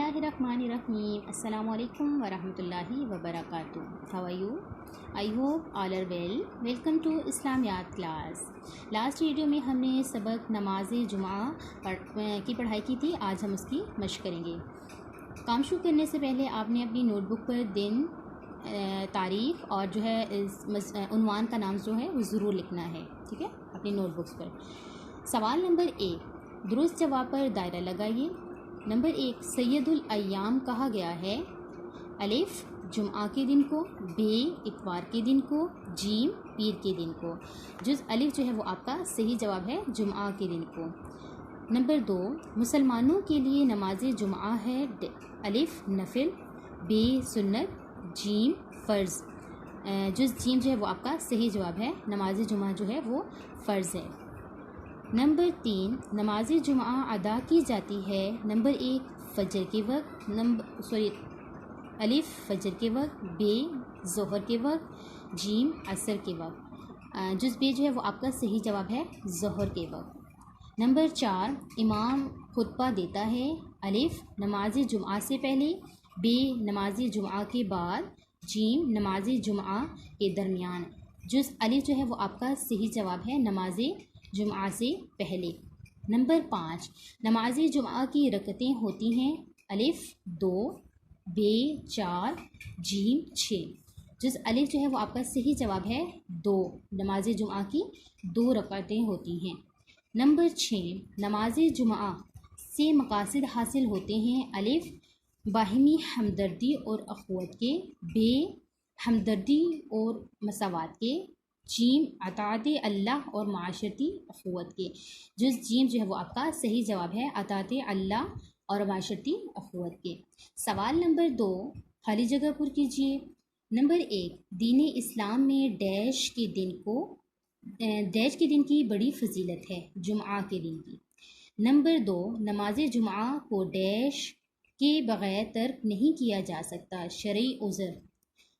बिस्मिल्लाहिर्रहमानिर्रहीम। अस्सलामु अलैकुम वरहमतुल्लाहि वबरकातुहू। How are you? I hope all are well. Welcome to इस्लामियात क्लास। लास्ट वीडियो में हमने सबक नमाज जुमा की पढ़ाई की थी। आज हम उसकी मशक करेंगे। काम शुरू करने से पहले आपने अपनी नोटबुक पर दिन, तारीख़ और जो है उन्वान का नाम जो है वो ज़रूर लिखना है, ठीक है, अपनी नोटबुक्स पर। सवाल नंबर 1, दुरुस्त जवाब पर दायरा लगाइए। नंबर 1, सैयदुल अय्याम कहा गया है? अलिफ जुम्आ के दिन को, बे इतवार के दिन को, जीम पीर के दिन को। जुज़ अलिफ जो है वो आपका सही जवाब है, जुम्आ के दिन को। नंबर 2, मुसलमानों के लिए नमाज जुम्आ है अलिफ नफिल, बे सुन्नत, जीम फ़र्ज़। जुज़ जीम जो है वो आपका सही जवाब है, नमाज जुम्आ जो है वो फ़र्ज़ है। नंबर 3, नमाज जुम्आ अदा की जाती है। नंबर 1, फ़जर के वक्त, अलिफ फ़जर के वक्त, बे ज़ोहर के वक्त, जीम असर के वक्त। जुज़ बे जो है वो आपका सही जवाब है, ज़ोहर के वक्त। नंबर 4, इमाम खुतबा देता है। अलिफ नमाज जुम्आ से पहले, बे नमाज जुम्आ के बाद, जीम नमाज जुम्आ के दरमियान। जुज़ अलिफ जो है वो आपका सही जवाब है, नमाज जुम्आ से पहले। नंबर 5, नमाज जुम्आ की रकतें होती हैं। अलिफ 2, बे 4, जीम 6। जिस अलिफ जो है वो आपका सही जवाब है, 2, नमाज जुम्आ की 2 रकतें होती हैं। नंबर 6, नमाज जुम्आ से मकासद हासिल होते हैं। अलिफ बाहिमी हमदर्दी और अखवत के, बे हमदर्दी और मसावात के, जीम अताअत अल्लाह और माशरती अखवत के। जिस जीम जो है वो आपका सही जवाब है, अताअत अल्लाह और माशरती अखवत के। सवाल नंबर 2, खाली जगह पुर कीजिए। नंबर 1, दीन इस्लाम में डैश के दिन की बड़ी फजीलत है, जुम्आ के दिन की। नंबर 2, नमाज जुम्आ को डैश के बग़ैर तर्क नहीं किया जा सकता, शरई उज़र।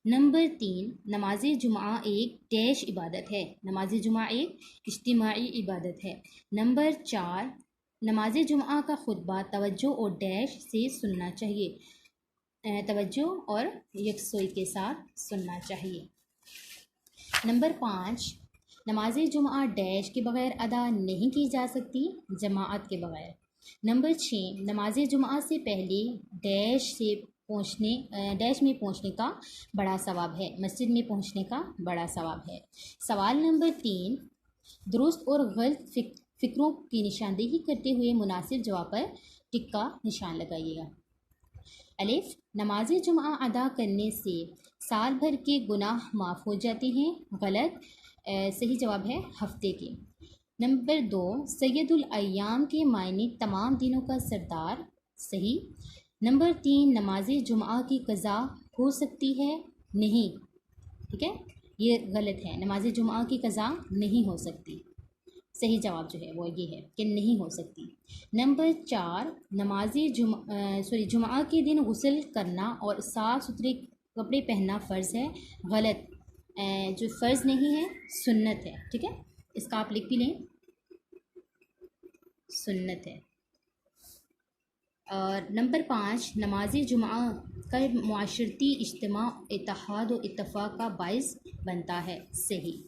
नंबर 3, नमाज जुम्आ एक डैश इबादत है, नमाज जुम्आ एक इज्तिमाई इबादत है। नंबर 4, नमाज जुम्आ का खुतबा तवज्जो और डैश से सुनना चाहिए, तवज्जो और यकसोई के साथ सुनना चाहिए। नंबर 5, नमाज जुम्आ डैश के बग़ैर अदा नहीं की जा सकती, जमाअत के बग़ैर। नंबर 6, नमाज जुम्आ से पहले डैश में पहुँचने का बड़ा सवाब है, मस्जिद में पहुँचने का बड़ा सवाब है। सवाल नंबर 3, दुरुस्त और गलत फ़िक्रों की निशानदेही करते हुए मुनासिब जवाब पर टिक का निशान लगाइएगा। अलिफ नमाज जुम्आ अदा करने से साल भर के गुनाह माफ़ हो जाते हैं, गलत। सही जवाब है हफ्ते के। नंबर 2, सैयदुल अय्याम के मायने तमाम दिनों का सरदार, सही। नंबर 3, नमाज जुम्आ की क़ज़ा हो सकती है, नहीं, ठीक है, ये गलत है, नमाज जुम्आ की क़ज़ा नहीं हो सकती। सही जवाब जो है वो ये है कि नहीं हो सकती। नंबर 4, जुम्आ के दिन गुस्ल करना और साफ़ सुथरे कपड़े पहनना फ़र्ज़ है, गलत। जो फ़र्ज़ नहीं है, सुन्नत है, ठीक है, इसका आप लिख भी लें, सुन्नत है। और नंबर 5, नमाज जुम्आ का मुआशरती इज्तिमा इत्तेहाद और इत्तफ़ाक़ का बाइस बनता है, सही।